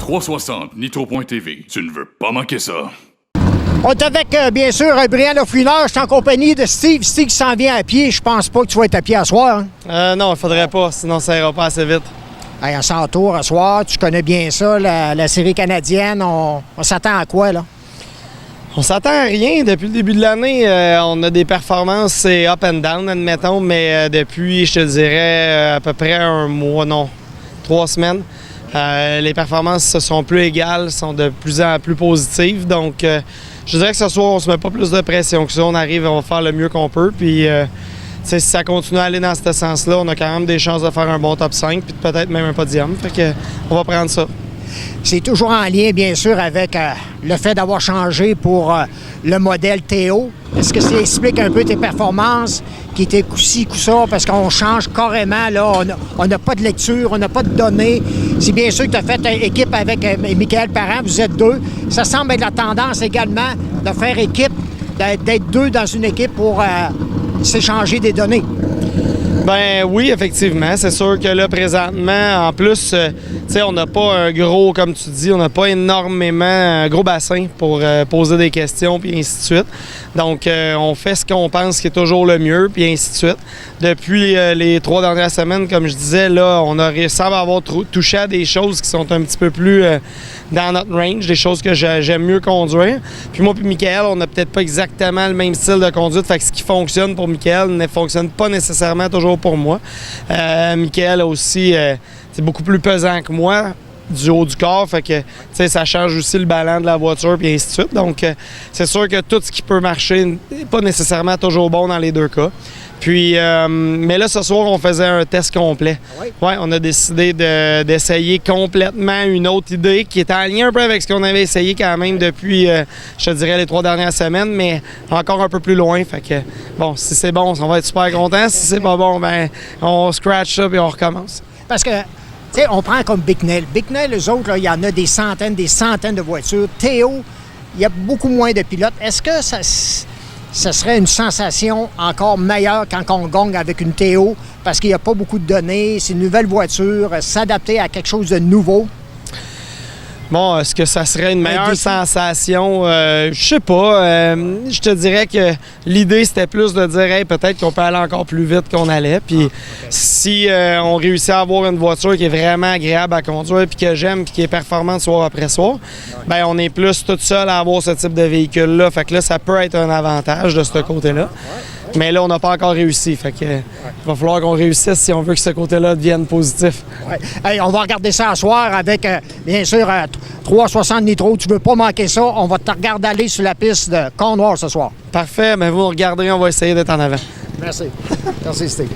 360 Nitro.tv. Tu ne veux pas manquer ça. On est avec, bien sûr, Brian Lafouineur. Je suis en compagnie de Steve. Steve qui s'en vient à pied. Je pense pas que tu vas être à pied à soir. Hein? Non, il faudrait pas, sinon ça ira pas assez vite. Hey, on s'entoure à soir. Tu connais bien ça, la série canadienne. On s'attend à quoi, là? On s'attend à rien. Depuis le début de l'année, on a des performances, c'est up and down, admettons, mais depuis, je te dirais, à peu près un mois, non, 3 semaines, les performances se sont plus égales, sont de plus en plus positives. Donc, je dirais que ce soir, on se met pas plus de pression que ça. On arrive, on va faire le mieux qu'on peut. Puis, si ça continue à aller dans ce sens-là, on a quand même des chances de faire un bon top 5, puis peut-être même un podium. Fait que, on va prendre ça. C'est toujours en lien, bien sûr, avec le fait d'avoir changé pour le modèle Théo. Est-ce que ça explique un peu tes performances qui étaient coup-ci, coup-ça? Parce qu'on change carrément, là. On n'a pas de lecture, on n'a pas de données. C'est bien sûr que tu as fait équipe avec Michael Parent, vous êtes 2. Ça semble être la tendance également de faire équipe, d'être 2 dans une équipe pour s'échanger des données. Ben oui, effectivement. C'est sûr que là, présentement, en plus, tu sais, on n'a pas un gros, comme tu dis, on n'a pas énormément, un gros bassin pour poser des questions, puis ainsi de suite. Donc, on fait ce qu'on pense qui est toujours le mieux, puis ainsi de suite. Depuis les 3 dernières semaines, comme je disais, là, on a réussi à avoir touché à des choses qui sont un petit peu plus dans notre range, des choses que j'aime mieux conduire. Puis moi puis Michael, on n'a peut-être pas exactement le même style de conduite, fait que ce qui fonctionne pour Michael ne fonctionne pas nécessairement toujours pour moi. Michael aussi, c'est beaucoup plus pesant que moi du haut du corps, fait que ça change aussi le ballon de la voiture puis ainsi de suite. Donc c'est sûr que tout ce qui peut marcher n'est pas nécessairement toujours bon dans les deux cas. Puis, mais là, ce soir, on faisait un test complet. Oui? Ouais, on a décidé d'essayer complètement une autre idée qui était en lien un peu avec ce qu'on avait essayé quand même depuis, je te dirais, les 3 dernières semaines, mais encore un peu plus loin. Fait que, bon, si c'est bon, on va être super content. Si c'est pas bon, ben on scratch ça et on recommence. Parce que, tu sais, on prend comme Bicknell. Bicknell, eux autres, il y en a des centaines de voitures. Théo, il y a beaucoup moins de pilotes. Est-ce que ça serait une sensation encore meilleure quand on gagne avec une Théo parce qu'il n'y a pas beaucoup de données, c'est une nouvelle voiture, s'adapter à quelque chose de nouveau? Bon, est-ce que ça serait une meilleure sensation? Je sais pas. Je te dirais que l'idée, c'était plus de dire hey, peut-être qu'on peut aller encore plus vite qu'on allait. Puis si on réussit à avoir une voiture qui est vraiment agréable à conduire, puis que j'aime, puis qui est performante soir après soir, ben on est plus tout seul à avoir ce type de véhicule-là. Fait que là, ça peut être un avantage de ce côté-là. Mais là, on n'a pas encore réussi. Fait que, il va falloir qu'on réussisse si on veut que ce côté-là devienne positif. Ouais. Hey, on va regarder ça ce soir avec, bien sûr, 360 Nitro. Tu veux pas manquer ça. On va te regarder aller sur la piste de Cornwall ce soir. Parfait. Mais vous regarderez, on va essayer d'être en avant. Merci. Merci, Steve.